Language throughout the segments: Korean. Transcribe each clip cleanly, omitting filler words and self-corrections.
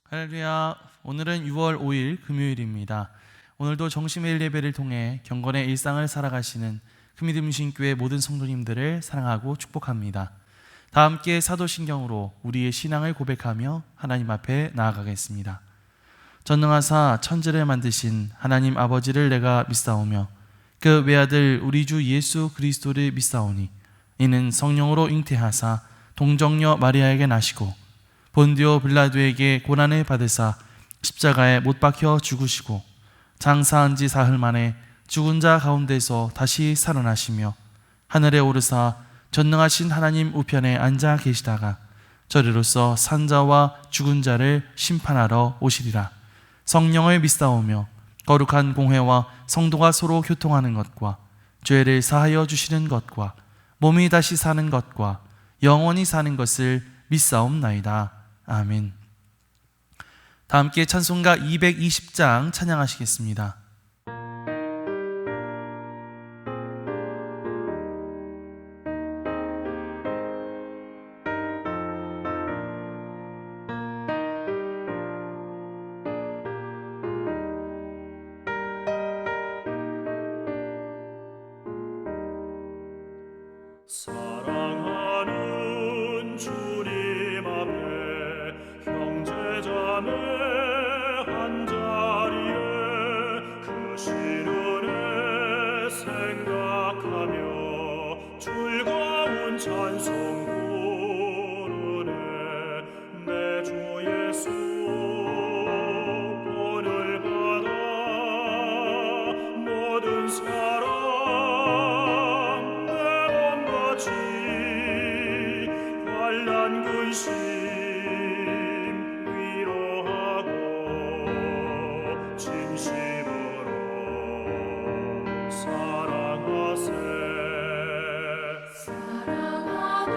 할렐루야. 오늘은 6월 5일 금요일입니다. 오늘도 정심의 예배를 통해 경건의 일상을 살아가시는 금이듬신교회 모든 성도님들을 사랑하고 축복합니다. 다 함께 사도신경으로 우리의 신앙을 고백하며 하나님 앞에 나아가겠습니다. 전능하사 천지를 만드신 하나님 아버지를 내가 믿사오며 그 외아들 우리 주 예수 그리스도를 믿사오니 이는 성령으로 잉태하사 동정녀 마리아에게 나시고 본디오 빌라도에게 고난을 받으사 십자가에 못 박혀 죽으시고 장사한 지 사흘 만에 죽은 자 가운데서 다시 살아나시며 하늘에 오르사 전능하신 하나님 우편에 앉아 계시다가 저리로서 산자와 죽은 자를 심판하러 오시리라. 성령을 믿사오며 거룩한 공회와 성도가 서로 교통하는 것과 죄를 사하여 주시는 것과 몸이 다시 사는 것과 영원히 사는 것을 믿사옵나이다. 아멘. 다 함께 찬송가 220장 찬양하시겠습니다. 사랑하는 주님 앞에 형제자매 한자리에 그 신은혜 생각하며 즐거운 찬송 부르네. 내 주 예수 본을 받아 모든 사람 환난 근심 위로하고 진심으로 사랑하세. 사랑하는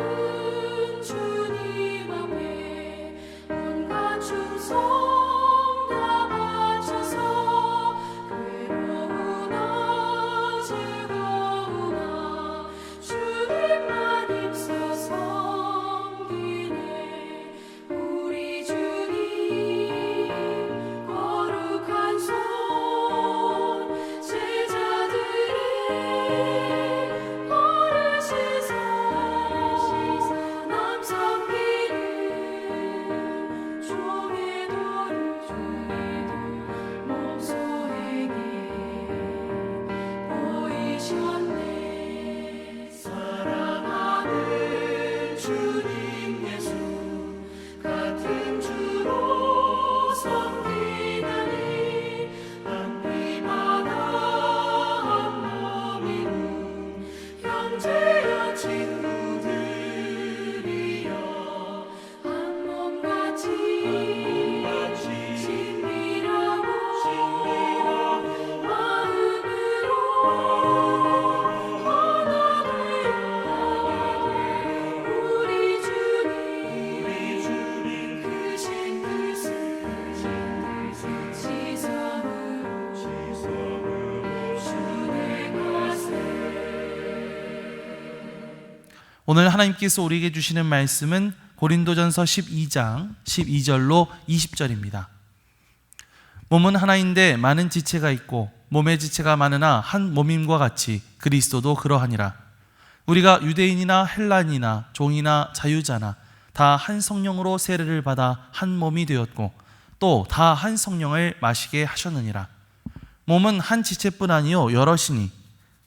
주님 앞에 온갖 충성 다 바쳐서 괴로우나 즐거우나 주님만 입소서. 우리 주님 거룩한 손 제자들의 버르시사 남 섬기는 종의 도를 목소에게 보이셨네. 사랑하는 주님 예수 같은 주로 섬기나니 한 피마다 한 몸이루 형제여 친구들이여 한 몸같이 친밀하고 마음으로 하나 되어 우리 주님 크신 뜻을 지성으로 준행하세. 오늘 하나님께서 우리에게 주시는 말씀은 고린도전서 12장 12절로 20절입니다. 몸은 하나인데 많은 지체가 있고 몸의 지체가 많으나 한 몸임과 같이 그리스도도 그러하니라. 우리가 유대인이나 헬라인이나 종이나 자유자나 다 한 성령으로 세례를 받아 한 몸이 되었고 또 다 한 성령을 마시게 하셨느니라. 몸은 한 지체뿐 아니요 여럿이니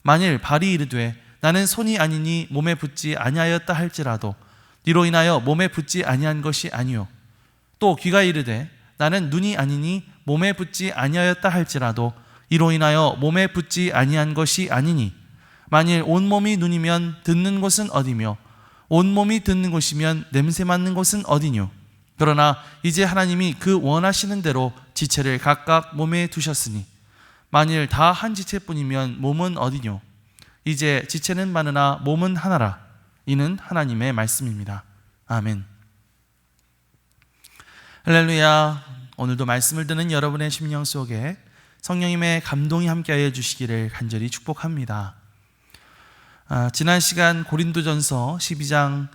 만일 발이 이르되 나는 손이 아니니 몸에 붙지 아니하였다 할지라도 이로 인하여 몸에 붙지 아니한 것이 아니요 또 귀가 이르되 나는 눈이 아니니 몸에 붙지 아니하였다 할지라도 이로 인하여 몸에 붙지 아니한 것이 아니니 만일 온몸이 눈이면 듣는 곳은 어디며 온몸이 듣는 곳이면 냄새 맡는 곳은 어디뇨. 그러나 이제 하나님이 그 원하시는 대로 지체를 각각 몸에 두셨으니 만일 다 한 지체뿐이면 몸은 어디뇨. 이제 지체는 많으나 몸은 하나라. 이는 하나님의 말씀입니다. 아멘. 할렐루야. 오늘도 말씀을 듣는 여러분의 심령 속에 성령님의 감동이 함께하여 주시기를 간절히 축복합니다. 지난 시간 고린도전서 12장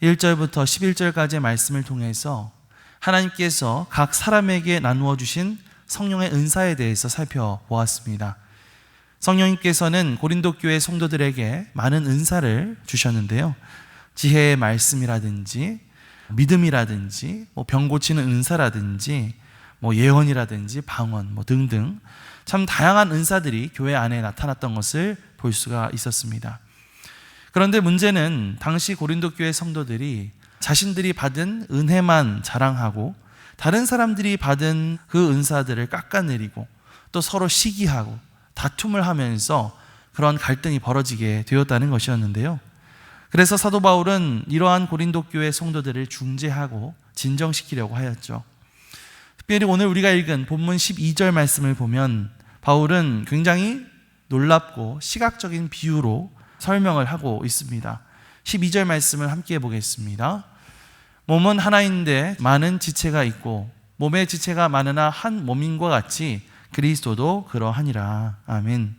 1절부터 11절까지의 말씀을 통해서 하나님께서 각 사람에게 나누어 주신 성령의 은사에 대해서 살펴보았습니다. 성령님께서는 고린도 교회 성도들에게 많은 은사를 주셨는데요. 지혜의 말씀이라든지 믿음이라든지 병 고치는 은사라든지 예언이라든지 방언 등등 참 다양한 은사들이 교회 안에 나타났던 것을 볼 수가 있었습니다. 그런데 문제는 당시 고린도 교회 성도들이 자신들이 받은 은혜만 자랑하고 다른 사람들이 받은 그 은사들을 깎아내리고 또 서로 시기하고 다툼을 하면서 그런 갈등이 벌어지게 되었다는 것이었는데요. 그래서 사도 바울은 이러한 고린도 교회 성도들을 중재하고 진정시키려고 하였죠. 특별히 오늘 우리가 읽은 본문 12절 말씀을 보면 바울은 굉장히 놀랍고 시각적인 비유로 설명을 하고 있습니다. 12절 말씀을 함께 보겠습니다. 몸은 하나인데 많은 지체가 있고 몸의 지체가 많으나 한 몸인과 같이 그리스도도 그러하니라. 아멘.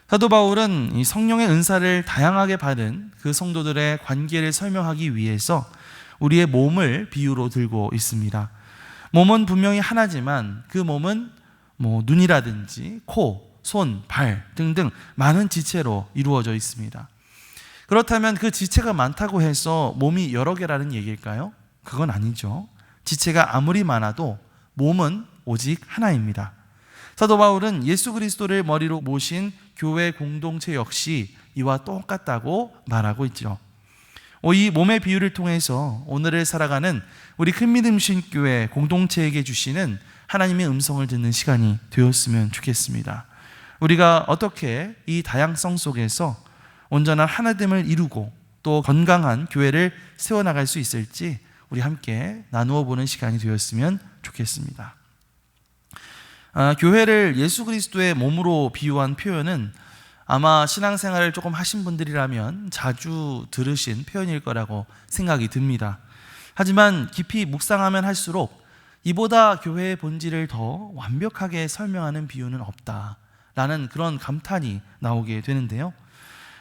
사도 바울은 이 성령의 은사를 다양하게 받은 그 성도들의 관계를 설명하기 위해서 우리의 몸을 비유로 들고 있습니다. 몸은 분명히 하나지만 그 몸은 눈이라든지 코, 손, 발 등등 많은 지체로 이루어져 있습니다. 그렇다면 그 지체가 많다고 해서 몸이 여러 개라는 얘기일까요? 그건 아니죠. 지체가 아무리 많아도 몸은 오직 하나입니다. 사도 바울은 예수 그리스도를 머리로 모신 교회 공동체 역시 이와 똑같다고 말하고 있죠. 이 몸의 비유를 통해서 오늘을 살아가는 우리 큰믿음 신교회 공동체에게 주시는 하나님의 음성을 듣는 시간이 되었으면 좋겠습니다. 우리가 어떻게 이 다양성 속에서 온전한 하나됨을 이루고 또 건강한 교회를 세워나갈 수 있을지 우리 함께 나누어 보는 시간이 되었으면 좋겠습니다. 교회를 예수 그리스도의 몸으로 비유한 표현은 아마 신앙생활을 조금 하신 분들이라면 자주 들으신 표현일 거라고 생각이 듭니다. 하지만 깊이 묵상하면 할수록 이보다 교회의 본질을 더 완벽하게 설명하는 비유는 없다라는 그런 감탄이 나오게 되는데요.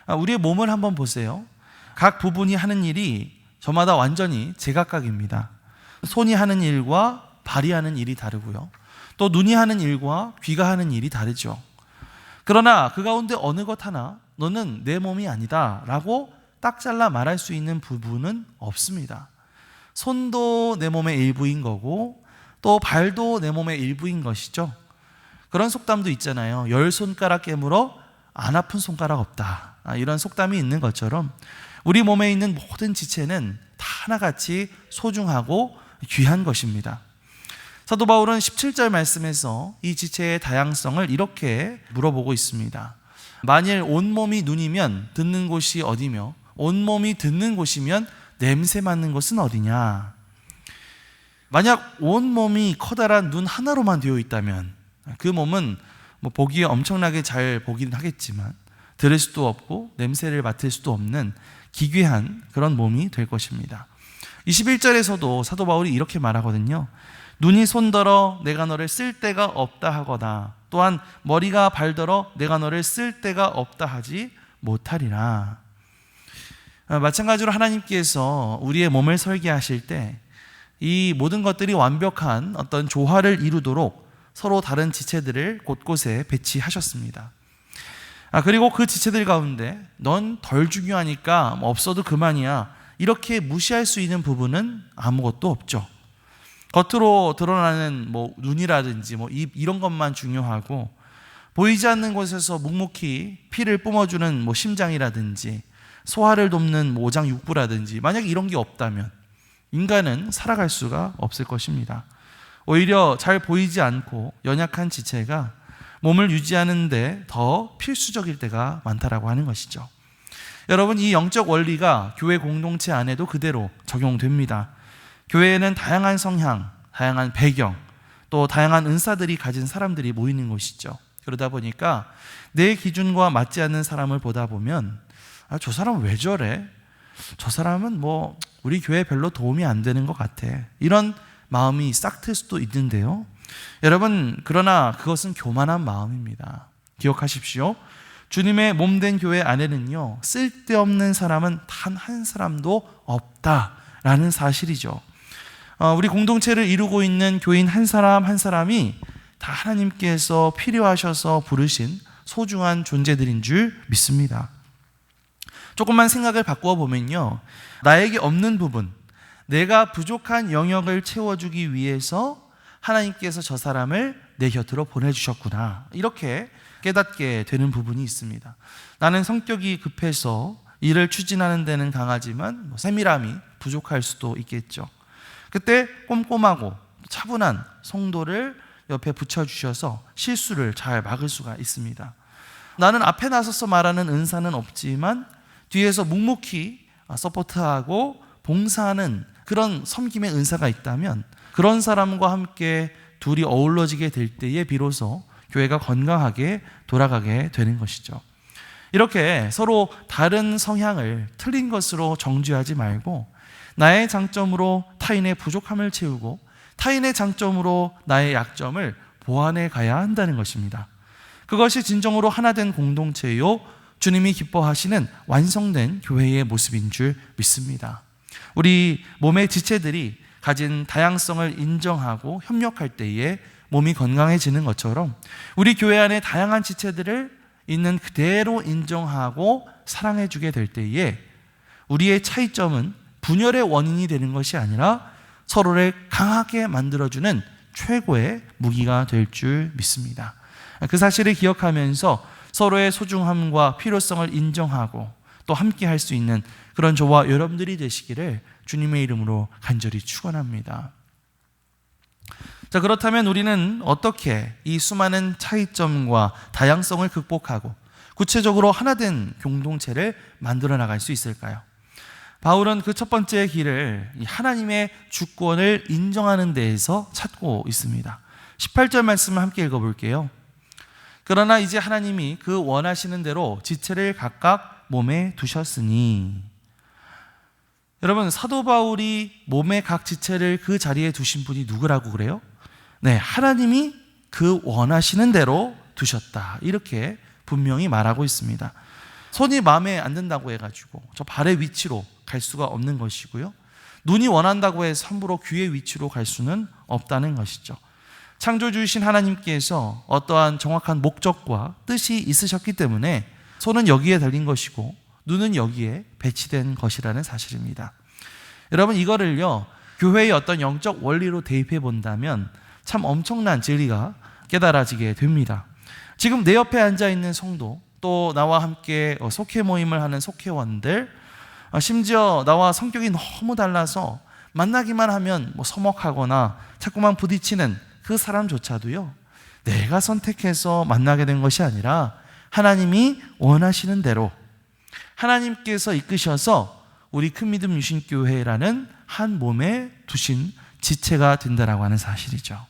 우리의 몸을 한번 보세요. 각 부분이 하는 일이 저마다 완전히 제각각입니다. 손이 하는 일과 발이 하는 일이 다르고요. 또 눈이 하는 일과 귀가 하는 일이 다르죠. 그러나 그 가운데 어느 것 하나 너는 내 몸이 아니다 라고 딱 잘라 말할 수 있는 부분은 없습니다. 손도 내 몸의 일부인 거고 또 발도 내 몸의 일부인 것이죠. 그런 속담도 있잖아요. 10손가락 깨물어 안 아픈 손가락 없다. 이런 속담이 있는 것처럼 우리 몸에 있는 모든 지체는 다 하나같이 소중하고 귀한 것입니다. 사도 바울은 17절 말씀에서 이 지체의 다양성을 이렇게 물어보고 있습니다. 만일 온몸이 눈이면 듣는 곳이 어디며 온몸이 듣는 곳이면 냄새 맡는 곳은 어디냐? 만약 온몸이 커다란 눈 하나로만 되어 있다면 그 몸은 보기에 엄청나게 잘 보기는 하겠지만 들을 수도 없고 냄새를 맡을 수도 없는 기괴한 그런 몸이 될 것입니다. 21절에서도 사도 바울이 이렇게 말하거든요. 눈이 손더러 내가 너를 쓸 데가 없다 하거나 또한 머리가 발더러 내가 너를 쓸 데가 없다 하지 못하리라. 마찬가지로 하나님께서 우리의 몸을 설계하실 때 이 모든 것들이 완벽한 어떤 조화를 이루도록 서로 다른 지체들을 곳곳에 배치하셨습니다. 그리고 그 지체들 가운데 넌 덜 중요하니까 없어도 그만이야 이렇게 무시할 수 있는 부분은 아무것도 없죠. 겉으로 드러나는 눈이라든지 입 이런 것만 중요하고 보이지 않는 곳에서 묵묵히 피를 뿜어주는 심장이라든지 소화를 돕는 오장 육부라든지 만약 이런 게 없다면 인간은 살아갈 수가 없을 것입니다. 오히려 잘 보이지 않고 연약한 지체가 몸을 유지하는 데 더 필수적일 때가 많다라고 하는 것이죠. 여러분, 이 영적 원리가 교회 공동체 안에도 그대로 적용됩니다. 교회에는 다양한 성향, 다양한 배경, 또 다양한 은사들이 가진 사람들이 모이는 곳이죠. 그러다 보니까 내 기준과 맞지 않는 사람을 보다 보면 저 사람은 왜 저래? 저 사람은 우리 교회에 별로 도움이 안 되는 것 같아. 이런 마음이 싹 틀 수도 있는데요. 여러분, 그러나 그것은 교만한 마음입니다. 기억하십시오. 주님의 몸된 교회 안에는요, 쓸데없는 사람은 단 한 사람도 없다라는 사실이죠. 우리 공동체를 이루고 있는 교인 한 사람 한 사람이 다 하나님께서 필요하셔서 부르신 소중한 존재들인 줄 믿습니다. 조금만 생각을 바꾸어 보면요, 나에게 없는 부분, 내가 부족한 영역을 채워주기 위해서 하나님께서 저 사람을 내 곁으로 보내주셨구나, 이렇게 깨닫게 되는 부분이 있습니다. 나는 성격이 급해서 일을 추진하는 데는 강하지만 세밀함이 부족할 수도 있겠죠. 그때 꼼꼼하고 차분한 성도를 옆에 붙여주셔서 실수를 잘 막을 수가 있습니다. 나는 앞에 나서서 말하는 은사는 없지만 뒤에서 묵묵히 서포트하고 봉사하는 그런 섬김의 은사가 있다면 그런 사람과 함께 둘이 어우러지게 될 때에 비로소 교회가 건강하게 돌아가게 되는 것이죠. 이렇게 서로 다른 성향을 틀린 것으로 정죄하지 말고 나의 장점으로 타인의 부족함을 채우고 타인의 장점으로 나의 약점을 보완해 가야 한다는 것입니다. 그것이 진정으로 하나된 공동체요, 주님이 기뻐하시는 완성된 교회의 모습인 줄 믿습니다. 우리 몸의 지체들이 가진 다양성을 인정하고 협력할 때에 몸이 건강해지는 것처럼 우리 교회 안에 다양한 지체들을 있는 그대로 인정하고 사랑해주게 될 때에 우리의 차이점은 분열의 원인이 되는 것이 아니라 서로를 강하게 만들어주는 최고의 무기가 될 줄 믿습니다. 그 사실을 기억하면서 서로의 소중함과 필요성을 인정하고 또 함께 할 수 있는 그런 저와 여러분들이 되시기를 주님의 이름으로 간절히 축원합니다. 자, 그렇다면 우리는 어떻게 이 수많은 차이점과 다양성을 극복하고 구체적으로 하나된 공동체를 만들어 나갈 수 있을까요? 바울은 그 첫 번째 길을 하나님의 주권을 인정하는 데에서 찾고 있습니다. 18절 말씀을 함께 읽어볼게요. 그러나 이제 하나님이 그 원하시는 대로 지체를 각각 몸에 두셨으니. 여러분, 사도 바울이 몸의 각 지체를 그 자리에 두신 분이 누구라고 그래요? 네, 하나님이 그 원하시는 대로 두셨다, 이렇게 분명히 말하고 있습니다. 손이 마음에 안 든다고 해가지고 저 발의 위치로 갈 수가 없는 것이고요, 눈이 원한다고 해서 함부로 귀의 위치로 갈 수는 없다는 것이죠. 창조주이신 하나님께서 어떠한 정확한 목적과 뜻이 있으셨기 때문에 손은 여기에 달린 것이고 눈은 여기에 배치된 것이라는 사실입니다. 여러분, 이거를요, 교회의 어떤 영적 원리로 대입해 본다면 참 엄청난 진리가 깨달아지게 됩니다. 지금 내 옆에 앉아있는 성도, 또 나와 함께 속회 모임을 하는 속회원들, 심지어 나와 성격이 너무 달라서 만나기만 하면 서먹하거나 자꾸만 부딪히는 그 사람조차도요, 내가 선택해서 만나게 된 것이 아니라 하나님이 원하시는 대로 하나님께서 이끄셔서 우리 큰믿음 유신교회라는 한 몸에 두신 지체가 된다라고 하는 사실이죠.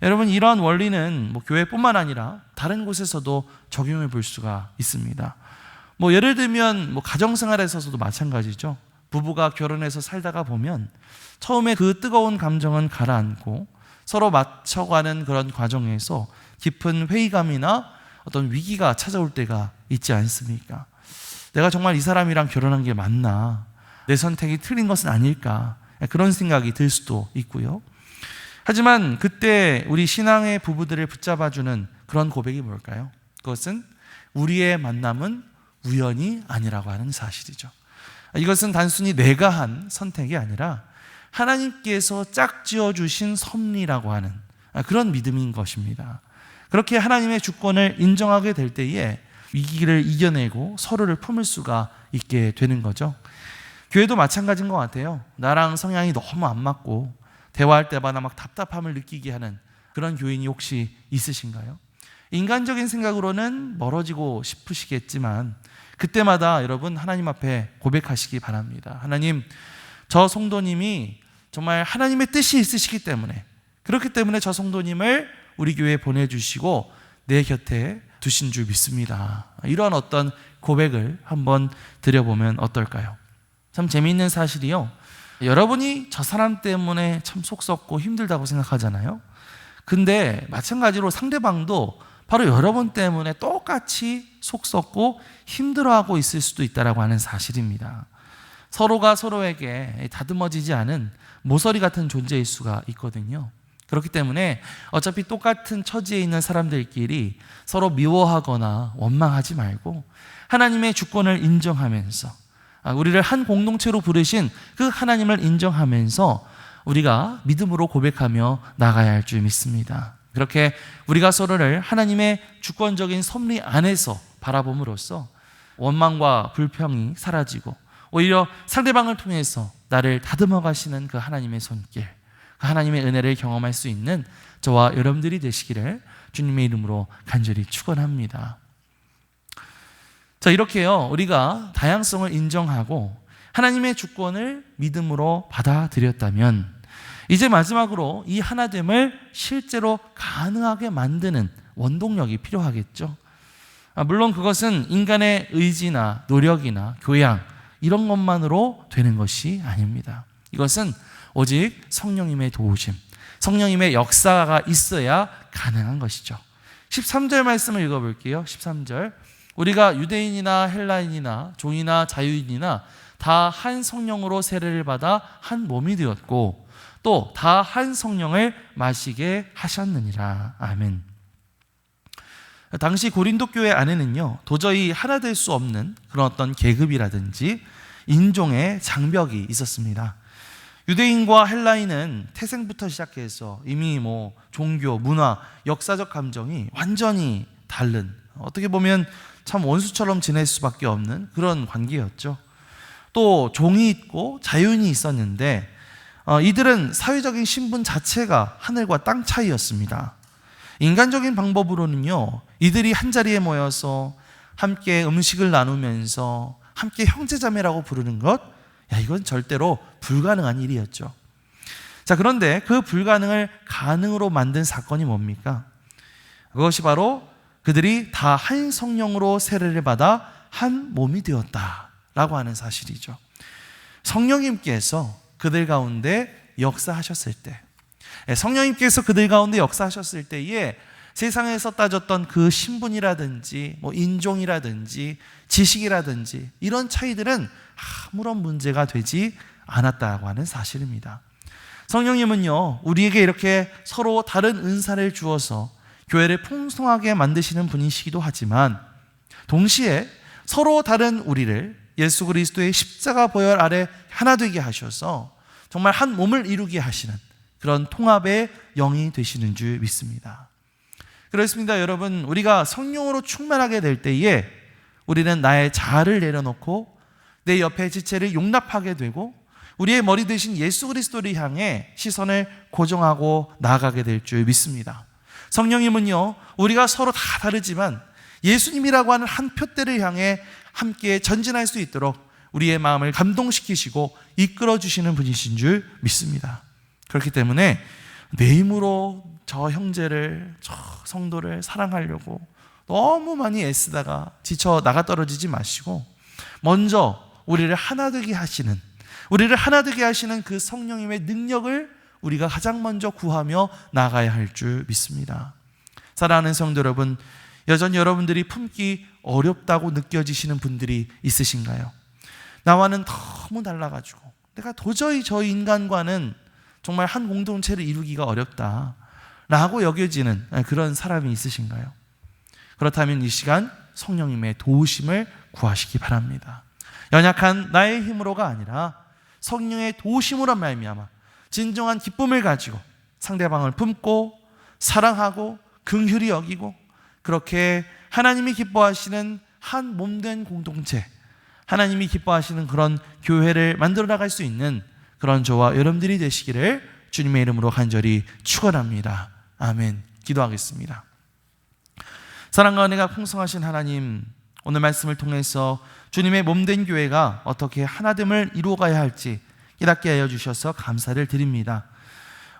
여러분, 이러한 원리는 교회뿐만 아니라 다른 곳에서도 적용해 볼 수가 있습니다. 예를 들면 가정생활에서도 마찬가지죠. 부부가 결혼해서 살다가 보면 처음에 그 뜨거운 감정은 가라앉고 서로 맞춰가는 그런 과정에서 깊은 회의감이나 어떤 위기가 찾아올 때가 있지 않습니까? 내가 정말 이 사람이랑 결혼한 게 맞나? 내 선택이 틀린 것은 아닐까? 그런 생각이 들 수도 있고요. 하지만 그때 우리 신앙의 부부들을 붙잡아주는 그런 고백이 뭘까요? 그것은 우리의 만남은 우연이 아니라고 하는 사실이죠. 이것은 단순히 내가 한 선택이 아니라 하나님께서 짝지어 주신 섭리라고 하는 그런 믿음인 것입니다. 그렇게 하나님의 주권을 인정하게 될 때에 위기를 이겨내고 서로를 품을 수가 있게 되는 거죠. 교회도 마찬가지인 것 같아요. 나랑 성향이 너무 안 맞고 대화할 때마다 막 답답함을 느끼게 하는 그런 교인이 혹시 있으신가요? 인간적인 생각으로는 멀어지고 싶으시겠지만 그때마다 여러분 하나님 앞에 고백하시기 바랍니다. 하나님, 저 성도님이 정말 하나님의 뜻이 있으시기 때문에, 그렇기 때문에 저 성도님을 우리 교회에 보내주시고 내 곁에 두신 줄 믿습니다. 이런 어떤 고백을 한번 드려보면 어떨까요? 참 재미있는 사실이요, 여러분이 저 사람 때문에 참 속 썩고 힘들다고 생각하잖아요. 근데 마찬가지로 상대방도 바로 여러분 때문에 똑같이 속 썩고 힘들어하고 있을 수도 있다라고 하는 사실입니다. 서로가 서로에게 다듬어지지 않은 모서리 같은 존재일 수가 있거든요. 그렇기 때문에 어차피 똑같은 처지에 있는 사람들끼리 서로 미워하거나 원망하지 말고 하나님의 주권을 인정하면서 우리를 한 공동체로 부르신 그 하나님을 인정하면서 우리가 믿음으로 고백하며 나가야 할 줄 믿습니다. 그렇게 우리가 서로를 하나님의 주권적인 섭리 안에서 바라봄으로써 원망과 불평이 사라지고 오히려 상대방을 통해서 나를 다듬어 가시는 그 하나님의 손길, 그 하나님의 은혜를 경험할 수 있는 저와 여러분들이 되시기를 주님의 이름으로 간절히 축원합니다. 자, 이렇게요, 우리가 다양성을 인정하고 하나님의 주권을 믿음으로 받아들였다면 이제 마지막으로 이 하나됨을 실제로 가능하게 만드는 원동력이 필요하겠죠. 물론 그것은 인간의 의지나 노력이나 교양 이런 것만으로 되는 것이 아닙니다. 이것은 오직 성령님의 도우심, 성령님의 역사가 있어야 가능한 것이죠. 13절 말씀을 읽어볼게요. 13절. 우리가 유대인이나 헬라인이나 종이나 자유인이나 다 한 성령으로 세례를 받아 한 몸이 되었고 또 다 한 성령을 마시게 하셨느니라. 아멘. 당시 고린도 교회 안에는요, 도저히 하나 될 수 없는 그런 어떤 계급이라든지 인종의 장벽이 있었습니다. 유대인과 헬라인은 태생부터 시작해서 이미 종교, 문화, 역사적 감정이 완전히 다른, 어떻게 보면 참 원수처럼 지낼 수밖에 없는 그런 관계였죠. 또 종이 있고 자유인이 있었는데 이들은 사회적인 신분 자체가 하늘과 땅 차이였습니다. 인간적인 방법으로는요, 이들이 한자리에 모여서 함께 음식을 나누면서 함께 형제자매라고 부르는 것, 이건 절대로 불가능한 일이었죠. 자, 그런데 그 불가능을 가능으로 만든 사건이 뭡니까? 그것이 바로 그들이 다 한 성령으로 세례를 받아 한 몸이 되었다라고 하는 사실이죠. 성령님께서 그들 가운데 역사하셨을 때, 성령님께서 그들 가운데 역사하셨을 때에 세상에서 따졌던 그 신분이라든지 인종이라든지 지식이라든지 이런 차이들은 아무런 문제가 되지 않았다고 하는 사실입니다. 성령님은요, 우리에게 이렇게 서로 다른 은사를 주어서 교회를 풍성하게 만드시는 분이시기도 하지만 동시에 서로 다른 우리를 예수 그리스도의 십자가 보혈 아래 하나 되게 하셔서 정말 한 몸을 이루게 하시는 그런 통합의 영이 되시는 줄 믿습니다. 그렇습니다. 여러분, 우리가 성령으로 충만하게 될 때에 우리는 나의 자아를 내려놓고 내 옆에 지체를 용납하게 되고 우리의 머리 되신 예수 그리스도를 향해 시선을 고정하고 나아가게 될 줄 믿습니다. 성령님은요, 우리가 서로 다 다르지만 예수님이라고 하는 한 표대를 향해 함께 전진할 수 있도록 우리의 마음을 감동시키시고 이끌어 주시는 분이신 줄 믿습니다. 그렇기 때문에 내 힘으로 저 형제를, 저 성도를 사랑하려고 너무 많이 애쓰다가 지쳐 나가 떨어지지 마시고 먼저 우리를 하나 되게 하시는 그 성령님의 능력을 우리가 가장 먼저 구하며 나가야 할 줄 믿습니다. 사랑하는 성도 여러분, 여전히 여러분들이 품기 어렵다고 느껴지시는 분들이 있으신가요? 나와는 너무 달라가지고 내가 도저히 저 인간과는 정말 한 공동체를 이루기가 어렵다라고 여겨지는 그런 사람이 있으신가요? 그렇다면 이 시간 성령님의 도우심을 구하시기 바랍니다. 연약한 나의 힘으로가 아니라 성령의 도우심으로 말미암아 진정한 기쁨을 가지고 상대방을 품고 사랑하고 긍휼히 여기고 그렇게 하나님이 기뻐하시는 한 몸된 공동체, 하나님이 기뻐하시는 그런 교회를 만들어 나갈 수 있는 그런 저와 여러분들이 되시기를 주님의 이름으로 간절히 축원합니다. 아멘. 기도하겠습니다. 사랑과 은혜가 풍성하신 하나님, 오늘 말씀을 통해서 주님의 몸된 교회가 어떻게 하나됨을 이루어가야 할지 깨닫게 하여 주셔서 감사를 드립니다.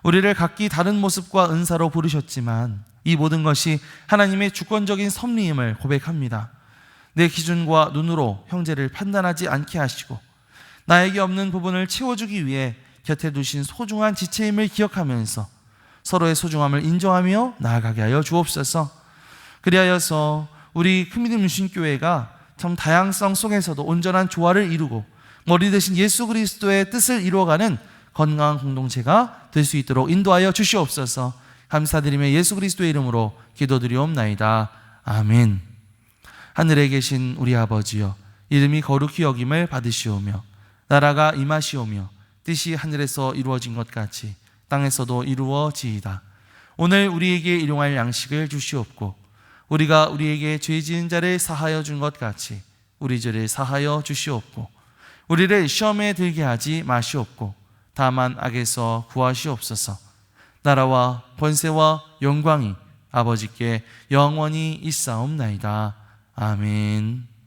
우리를 각기 다른 모습과 은사로 부르셨지만 이 모든 것이 하나님의 주권적인 섭리임을 고백합니다. 내 기준과 눈으로 형제를 판단하지 않게 하시고 나에게 없는 부분을 채워주기 위해 곁에 두신 소중한 지체임을 기억하면서 서로의 소중함을 인정하며 나아가게 하여 주옵소서. 그리하여서 우리 큰믿음 유신교회가 참 다양성 속에서도 온전한 조화를 이루고 머리 대신 예수 그리스도의 뜻을 이루어가는 건강한 공동체가 될 수 있도록 인도하여 주시옵소서. 감사드리며 예수 그리스도의 이름으로 기도드리옵나이다. 아멘. 하늘에 계신 우리 아버지여, 이름이 거룩히 여김을 받으시오며 나라가 임하시오며 뜻이 하늘에서 이루어진 것 같이 땅에서도 이루어지이다. 오늘 우리에게 일용할 양식을 주시옵고 우리가 우리에게 죄 지은 자를 사하여 준 것 같이 우리 죄를 사하여 주시옵고 우리를 시험에 들게 하지 마시옵고 다만 악에서 구하시옵소서. 나라와 권세와 영광이 아버지께 영원히 있사옵나이다. 아멘.